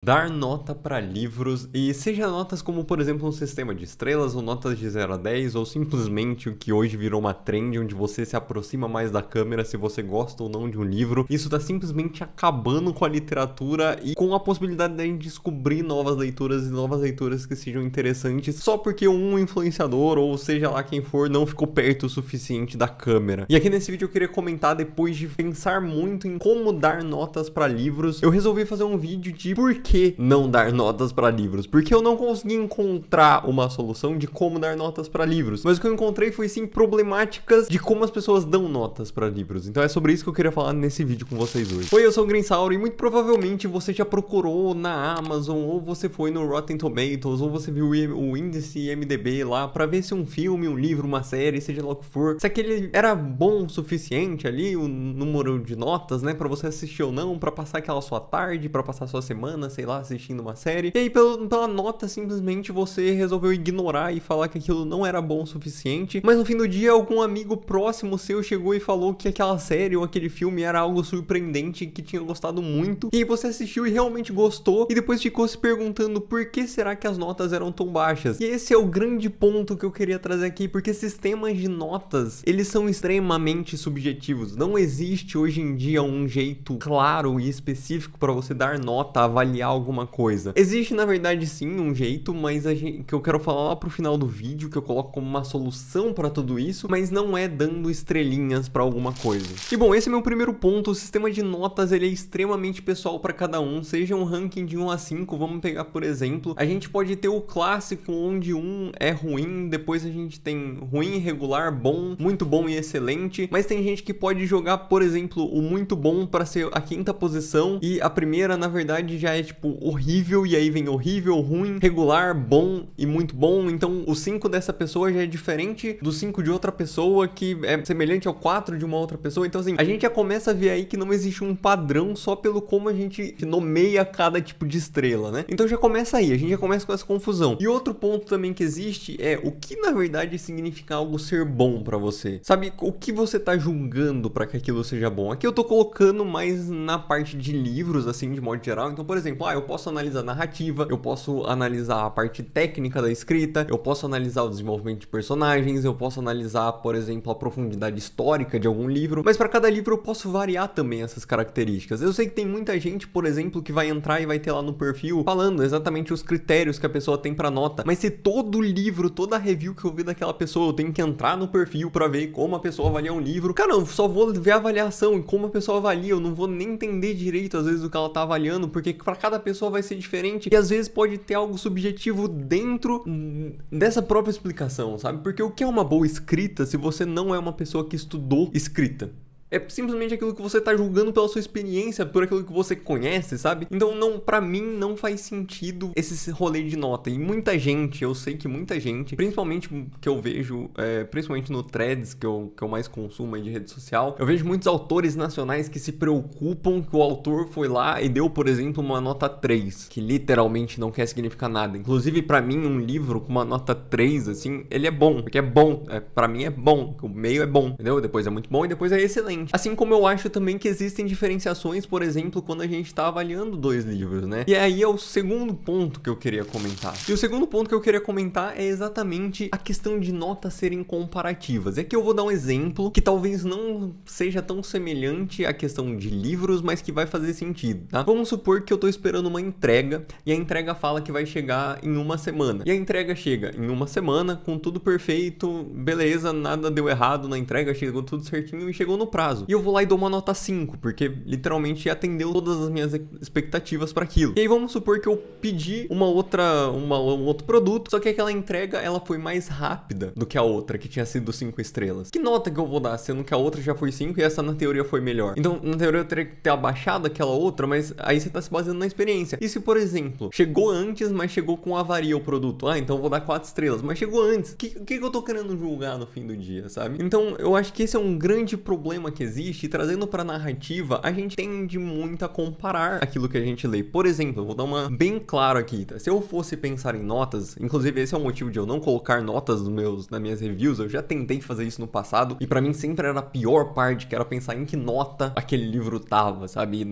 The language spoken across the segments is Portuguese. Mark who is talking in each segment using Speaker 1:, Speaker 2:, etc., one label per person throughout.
Speaker 1: dar nota para livros, e seja notas como, por exemplo, um sistema de estrelas, ou notas de 0 a 10, ou simplesmente o que hoje virou uma trend, onde você se aproxima mais da câmera se você gosta ou não de um livro. Isso tá simplesmente acabando com a literatura e com a possibilidade de a gente descobrir novas leituras e novas leituras que sejam interessantes, só porque um influenciador, ou seja lá quem for, não ficou perto o suficiente da câmera. E aqui nesse vídeo eu queria comentar, depois de pensar muito em como dar notas para livros, eu resolvi fazer um vídeo de por que não dar notas para livros, porque eu não consegui encontrar uma solução de como dar notas para livros, mas o que eu encontrei foi sim problemáticas de como as pessoas dão notas para livros. Então é sobre isso que eu queria falar nesse vídeo com vocês hoje. Oi, eu sou o Greensauro e muito provavelmente você já procurou na Amazon, ou você foi no Rotten Tomatoes, ou você viu o índice IMDb lá para ver se um filme, um livro, uma série, seja lá o que for, se aquele era bom o suficiente ali, o número de notas, né, para você assistir ou não, para passar aquela sua tarde, para passar sua semana, sei lá, assistindo uma série. E aí pela nota simplesmente você resolveu ignorar e falar que aquilo não era bom o suficiente, mas no fim do dia algum amigo próximo seu chegou e falou que aquela série ou aquele filme era algo surpreendente, que tinha gostado muito, e aí você assistiu e realmente gostou, e depois ficou se perguntando por que será que as notas eram tão baixas. E esse é o grande ponto que eu queria trazer aqui, porque sistemas de notas, eles são extremamente subjetivos. Não existe hoje em dia um jeito claro e específico para você dar nota, avaliar alguma coisa. Existe na verdade sim um jeito, mas que eu quero falar lá pro final do vídeo, que eu coloco como uma solução para tudo isso, mas não é dando estrelinhas para alguma coisa. E bom, esse é meu primeiro ponto. O sistema de notas, ele é extremamente pessoal para cada um, seja um ranking de 1 a 5, vamos pegar por exemplo, a gente pode ter o clássico onde 1 é ruim, depois a gente tem ruim, regular, bom, muito bom e excelente, mas tem gente que pode jogar, por exemplo, o muito bom para ser a 5ª posição, e a primeira na verdade já é tipo horrível, e aí vem horrível, ruim, regular, bom e muito bom. Então o 5 dessa pessoa já é diferente do 5 de outra pessoa, que é semelhante ao 4 de uma outra pessoa. Então assim, a gente já começa a ver aí que não existe um padrão só pelo como a gente nomeia cada tipo de estrela, né? Então já começa aí, a gente já começa com essa confusão. E outro ponto também que existe é o que na verdade significa algo ser bom pra você. Sabe, o que você tá julgando pra que aquilo seja bom? Aqui eu tô colocando mais na parte de livros, assim, de modo geral. Então, por exemplo, eu posso analisar a narrativa, eu posso analisar a parte técnica da escrita, eu posso analisar o desenvolvimento de personagens, eu posso analisar, por exemplo, a profundidade histórica de algum livro, mas para cada livro eu posso variar também essas características. Eu sei que tem muita gente, por exemplo, que vai entrar e vai ter lá no perfil falando exatamente os critérios que a pessoa tem para nota, mas se todo livro, toda review que eu vi daquela pessoa, eu tenho que entrar no perfil para ver como a pessoa avalia um livro, cara, eu só vou ver a avaliação e como a pessoa avalia, eu não vou nem entender direito às vezes o que ela tá avaliando, porque para cada pessoa vai ser diferente, e às vezes pode ter algo subjetivo dentro dessa própria explicação, sabe? Porque o que é uma boa escrita se você não é uma pessoa que estudou escrita? É simplesmente aquilo que você tá julgando pela sua experiência, por aquilo que você conhece, sabe? Então, não, pra mim, não faz sentido esse rolê de nota. E muita gente, eu sei que muita gente, principalmente que eu vejo, principalmente no Threads, que eu mais consumo aí de rede social, eu vejo muitos autores nacionais que se preocupam que o autor foi lá e deu, por exemplo, uma nota 3, que literalmente não quer significar nada. Inclusive, pra mim, um livro com uma nota 3, assim, ele é bom, porque é bom. Pra mim é bom, o meio é bom, entendeu? Depois é muito bom e depois é excelente. Assim como eu acho também que existem diferenciações, por exemplo, quando a gente tá avaliando 2 livros, né? E aí é o segundo ponto que eu queria comentar. E o segundo ponto que eu queria comentar é exatamente a questão de notas serem comparativas. E aqui eu vou dar um exemplo que talvez não seja tão semelhante à questão de livros, mas que vai fazer sentido, tá? Vamos supor que eu tô esperando uma entrega e a entrega fala que vai chegar em 1 semana. E a entrega chega em 1 semana, com tudo perfeito, beleza, nada deu errado na entrega, chegou tudo certinho e chegou no prazo. E eu vou lá e dou uma nota 5, porque literalmente atendeu todas as minhas expectativas para aquilo. E aí vamos supor que eu pedi um outro produto, só que aquela entrega ela foi mais rápida do que a outra, que tinha sido 5 estrelas. Que nota que eu vou dar, sendo que a outra já foi 5 e essa na teoria foi melhor? Então, na teoria eu teria que ter abaixado aquela outra, mas aí você tá se baseando na experiência. E se, por exemplo, chegou antes, mas chegou com avaria o produto? Então eu vou dar 4 estrelas, mas chegou antes. O que eu tô querendo julgar no fim do dia, sabe? Então, eu acho que esse é um grande problema que existe e trazendo pra narrativa, a gente tende muito a comparar aquilo que a gente lê. Por exemplo, eu vou dar uma bem claro aqui, tá? Se eu fosse pensar em notas, inclusive esse é o motivo de eu não colocar notas nas minhas reviews, eu já tentei fazer isso no passado e pra mim sempre era a pior parte, que era pensar em que nota aquele livro tava, sabe?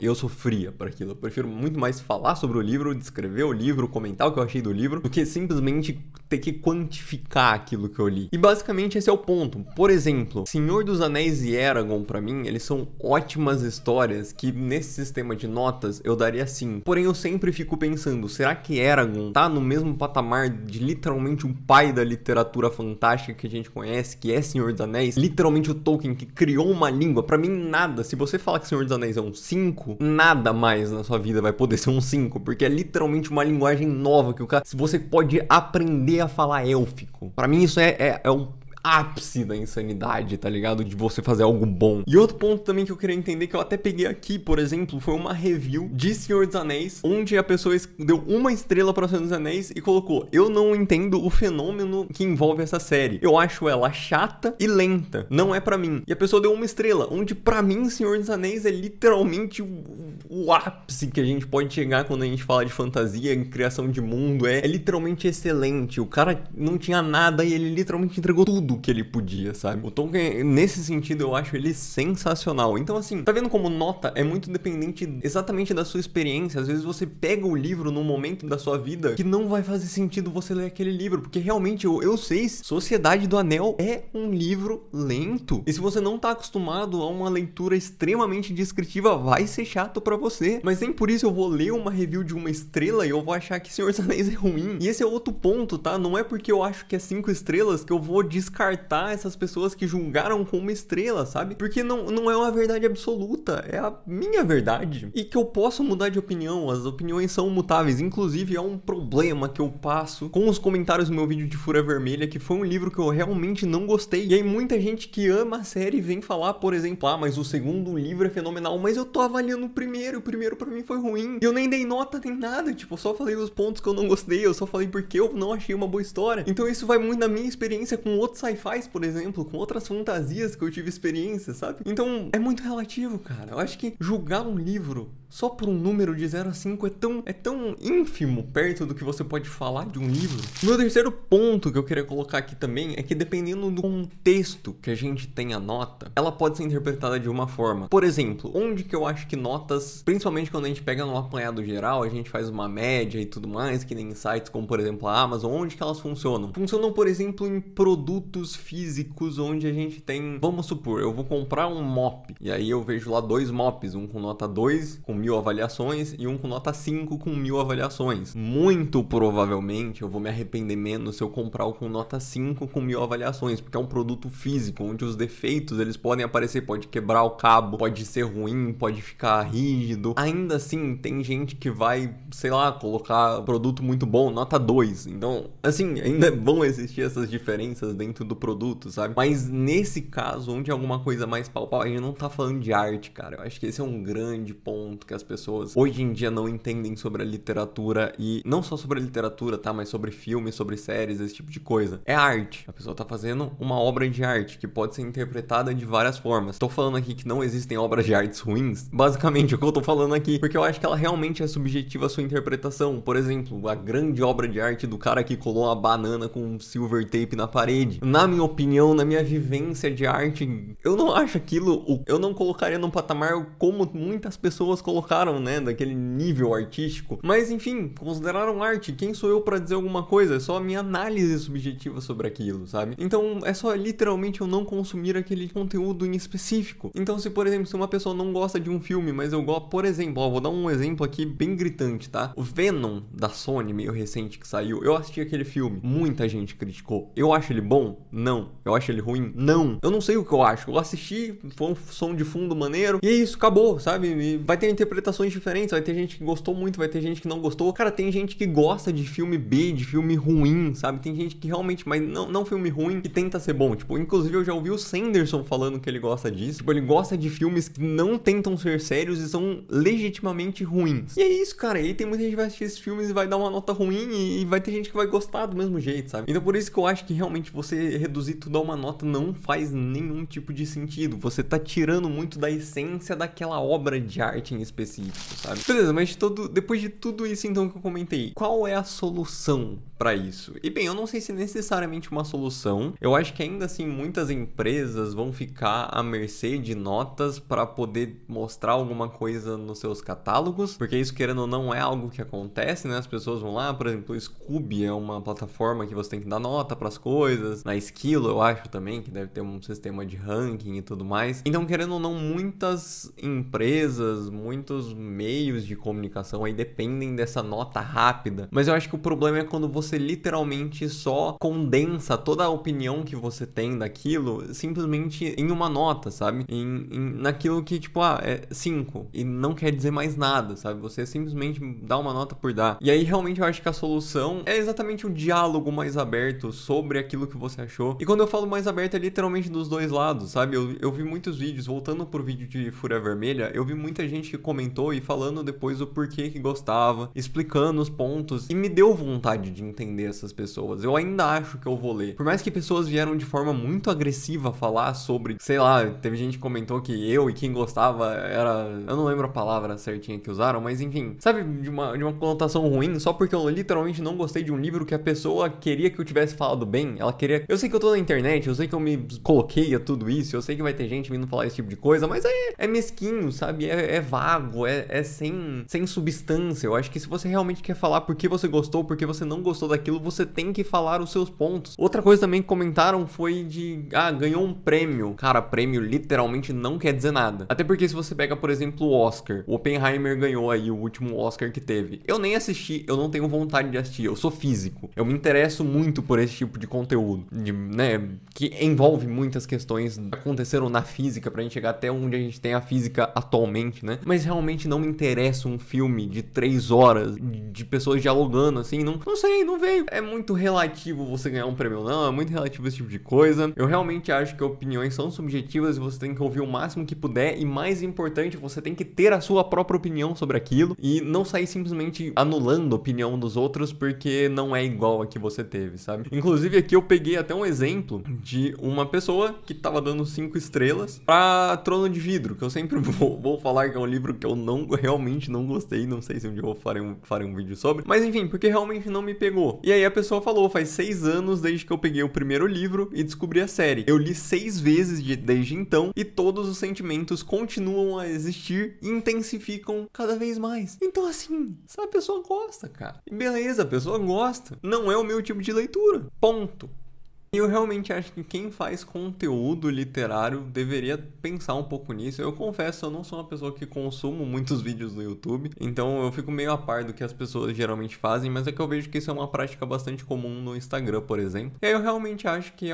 Speaker 1: Eu sofria por aquilo. Eu prefiro muito mais falar sobre o livro, descrever o livro, comentar o que eu achei do livro, do que simplesmente ter que quantificar aquilo que eu li. E basicamente esse é o ponto. Por exemplo, Senhor dos Anéis e Eragon, pra mim, eles são ótimas histórias que nesse sistema de notas eu daria 5. Porém, eu sempre fico pensando, será que Eragon tá no mesmo patamar de literalmente um pai da literatura fantástica que a gente conhece, que é Senhor dos Anéis? Literalmente o Tolkien que criou uma língua. Pra mim, nada. Se você fala que Senhor dos Anéis é um 5, nada mais na sua vida vai poder ser um 5, porque é literalmente uma linguagem nova que o cara... Se você pode aprender a falar élfico. Pra mim isso é um ápice da insanidade, tá ligado? De você fazer algo bom. E outro ponto também que eu queria entender, que eu até peguei aqui, por exemplo, foi uma review de Senhor dos Anéis, onde a pessoa deu 1 estrela para Senhor dos Anéis e colocou: eu não entendo o fenômeno que envolve essa série. Eu acho ela chata e lenta. Não é pra mim. E a pessoa deu 1 estrela, onde pra mim Senhor dos Anéis é literalmente o ápice que a gente pode chegar quando a gente fala de fantasia, em criação de mundo. É literalmente excelente. O cara não tinha nada e ele literalmente entregou tudo que ele podia, sabe? O Tolkien, nesse sentido, eu acho ele sensacional. Então, assim, tá vendo como nota é muito dependente exatamente da sua experiência? Às vezes você pega o livro num momento da sua vida que não vai fazer sentido você ler aquele livro, porque realmente, eu sei, Sociedade do Anel é um livro lento. E se você não tá acostumado a uma leitura extremamente descritiva, vai ser chato pra você. Mas nem por isso eu vou ler uma review de 1 estrela e eu vou achar que Senhor dos Anéis é ruim. E esse é outro ponto, tá? Não é porque eu acho que é 5 estrelas que eu vou descartar essas pessoas que julgaram com 1 estrela, sabe? Porque não é uma verdade absoluta, é a minha verdade. E que eu posso mudar de opinião, as opiniões são mutáveis. Inclusive, é um problema que eu passo com os comentários do meu vídeo de Fúria Vermelha, que foi um livro que eu realmente não gostei. E aí muita gente que ama a série vem falar, por exemplo, mas o segundo livro é fenomenal, mas eu tô avaliando o primeiro pra mim foi ruim. E eu nem dei nota nem nada, tipo, eu só falei os pontos que eu não gostei, eu só falei porque eu não achei uma boa história. Então isso vai muito da minha experiência com outros sci-fis, por exemplo, com outras fantasias que eu tive experiência, sabe? Então, é muito relativo, cara. Eu acho que julgar um livro só por um número de 0 a 5 é tão ínfimo perto do que você pode falar de um livro. O meu terceiro ponto que eu queria colocar aqui também é que dependendo do contexto que a gente tem a nota, ela pode ser interpretada de uma forma. Por exemplo, onde que eu acho que notas, principalmente quando a gente pega no apanhado geral, a gente faz uma média e tudo mais, que nem sites como, por exemplo, a Amazon, onde que elas funcionam? Funcionam, por exemplo, em produtos físicos, onde a gente tem, vamos supor, eu vou comprar um mop, e aí eu vejo lá 2 mops, um com nota 2, com 1000 avaliações, e um com nota 5, com 1000 avaliações. Muito provavelmente eu vou me arrepender menos se eu comprar o com nota 5, com 1000 avaliações, porque é um produto físico, onde os defeitos, eles podem aparecer, pode quebrar o cabo, pode ser ruim, pode ficar rígido. Ainda assim, tem gente que vai, sei lá, colocar produto muito bom, nota 2. Então, assim, ainda vão existir essas diferenças dentro do produto, sabe? Mas nesse caso, onde é alguma coisa mais palpável, a gente não tá falando de arte, cara. Eu acho que esse é um grande ponto que as pessoas hoje em dia não entendem sobre a literatura, e não só sobre a literatura, tá? Mas sobre filmes, sobre séries, esse tipo de coisa. É arte. A pessoa tá fazendo uma obra de arte que pode ser interpretada de várias formas. Tô falando aqui que não existem obras de artes ruins. Basicamente, é o que eu tô falando aqui, porque eu acho que ela realmente é subjetiva a sua interpretação. Por exemplo, a grande obra de arte do cara que colou uma banana com silver tape na parede. Na minha opinião, na minha vivência de arte, eu não acho aquilo, eu não colocaria num patamar como muitas pessoas colocaram, né, daquele nível artístico. Mas enfim, consideraram arte. Quem sou eu pra dizer alguma coisa? É só a minha análise subjetiva sobre aquilo, sabe? Então é só literalmente eu não consumir aquele conteúdo em específico. Então se, por exemplo, se uma pessoa não gosta de um filme, mas eu gosto, por exemplo, vou dar um exemplo aqui bem gritante, tá? O Venom da Sony, meio recente que saiu, eu assisti aquele filme, muita gente criticou. Eu acho ele bom? Não. Eu acho ele ruim? Não. Eu não sei o que eu acho. Eu assisti, foi um som de fundo maneiro, e é isso, acabou, sabe? E vai ter interpretações diferentes, vai ter gente que gostou muito, vai ter gente que não gostou. Cara, tem gente que gosta de filme B, de filme ruim, sabe? Tem gente que realmente, mas não filme ruim, que tenta ser bom. Tipo, inclusive eu já ouvi o Sanderson falando que ele gosta disso. Tipo, ele gosta de filmes que não tentam ser sérios e são legitimamente ruins. E é isso, cara. E aí tem muita gente que vai assistir esses filmes e vai dar uma nota ruim e vai ter gente que vai gostar do mesmo jeito, sabe? Então por isso que eu acho que realmente você reduzir tudo a uma nota não faz nenhum tipo de sentido. Você tá tirando muito da essência daquela obra de arte em específico, sabe? Beleza, mas depois de tudo isso então que eu comentei, qual é a solução pra isso? E bem, eu não sei se necessariamente uma solução. Eu acho que ainda assim muitas empresas vão ficar à mercê de notas para poder mostrar alguma coisa nos seus catálogos, porque isso, querendo ou não, é algo que acontece, né? As pessoas vão lá, por exemplo, o Scooby é uma plataforma que você tem que dar nota para as coisas. Na Esquilo, eu acho também que deve ter um sistema de ranking e tudo mais. Então, querendo ou não, muitas empresas, muitos meios de comunicação aí dependem dessa nota rápida. Mas eu acho que o problema é quando você literalmente só condensa toda a opinião que você tem daquilo simplesmente em uma nota, sabe? Naquilo que, tipo, é 5 e não quer dizer mais nada, sabe? Você simplesmente dá uma nota por dar. E aí, realmente, eu acho que a solução é exatamente um diálogo mais aberto sobre aquilo que você achou. E quando eu falo mais aberto, é literalmente dos dois lados, sabe? Eu vi muitos vídeos, voltando pro vídeo de Fúria Vermelha, eu vi muita gente que comentou e falando depois o porquê que gostava, explicando os pontos, e me deu vontade de entender essas pessoas. Eu ainda acho que eu vou ler. Por mais que pessoas vieram de forma muito agressiva falar sobre, sei lá, teve gente que comentou que eu e quem gostava era... Eu não lembro a palavra certinha que usaram, mas enfim, sabe, de uma conotação ruim, só porque eu literalmente não gostei de um livro que a pessoa queria que eu tivesse falado bem. Ela queria... Eu sei que eu tô na internet, eu sei que eu me coloquei a tudo isso, eu sei que vai ter gente vindo falar esse tipo de coisa, mas é mesquinho, sabe? É vago, é sem substância. Eu acho que se você realmente quer falar por que você gostou, por que você não gostou daquilo, você tem que falar os seus pontos. Outra coisa também que comentaram foi de... ganhou um prêmio. Cara, prêmio literalmente não quer dizer nada. Até porque se você pega, por exemplo, o Oscar, o Oppenheimer ganhou aí o último Oscar que teve. Eu nem assisti, eu não tenho vontade de assistir, eu sou físico. Eu me interesso muito por esse tipo de conteúdo, né, que envolve muitas questões que aconteceram na física pra gente chegar até onde a gente tem a física atualmente, né? Mas realmente não me interessa um filme de 3 horas de pessoas dialogando, assim, não sei, não veio. É muito relativo você ganhar um prêmio ou não, é muito relativo esse tipo de coisa. Eu realmente acho que opiniões são subjetivas e você tem que ouvir o máximo que puder e, mais importante, você tem que ter a sua própria opinião sobre aquilo e não sair simplesmente anulando a opinião dos outros porque não é igual a que você teve, sabe? Inclusive aqui eu peguei até um exemplo de uma pessoa que tava dando 5 estrelas pra Trono de Vidro, que eu sempre vou falar que é um livro que eu realmente não gostei, não sei se um dia eu farei um vídeo sobre, mas enfim, porque realmente não me pegou. E aí a pessoa falou, faz 6 anos desde que eu peguei o primeiro livro e descobri a série. Eu li 6 vezes desde então e todos os sentimentos continuam a existir e intensificam cada vez mais. Então assim, se a pessoa gosta, cara, e beleza, a pessoa gosta, não é o meu tipo de leitura, ponto. E eu realmente acho que quem faz conteúdo literário deveria pensar um pouco nisso. Eu confesso, eu não sou uma pessoa que consumo muitos vídeos no YouTube, então eu fico meio a par do que as pessoas geralmente fazem, mas é que eu vejo que isso é uma prática bastante comum no Instagram, por exemplo. E aí eu realmente acho que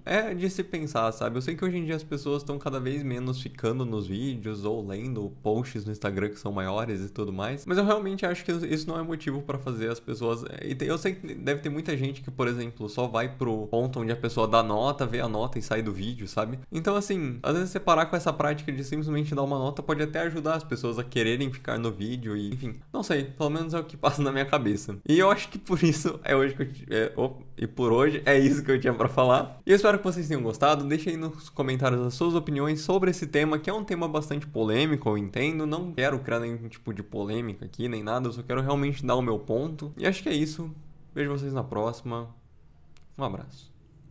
Speaker 1: é de se pensar, sabe? Eu sei que hoje em dia as pessoas estão cada vez menos ficando nos vídeos ou lendo posts no Instagram que são maiores e tudo mais, mas eu realmente acho que isso não é motivo pra fazer as pessoas... Eu sei que deve ter muita gente que, por exemplo, só vai pro ponto onde a pessoa dá nota, vê a nota e sai do vídeo, sabe? Então, assim, às vezes você parar com essa prática de simplesmente dar uma nota pode até ajudar as pessoas a quererem ficar no vídeo e, enfim, não sei, pelo menos é o que passa na minha cabeça. E eu acho que por isso é hoje que e por hoje é isso que eu tinha pra falar. E eu espero que vocês tenham gostado. Deixem aí nos comentários as suas opiniões sobre esse tema, que é um tema bastante polêmico, eu entendo. Não quero criar nenhum tipo de polêmica aqui, nem nada, eu só quero realmente dar o meu ponto. E acho que é isso. Vejo vocês na próxima. Um abraço.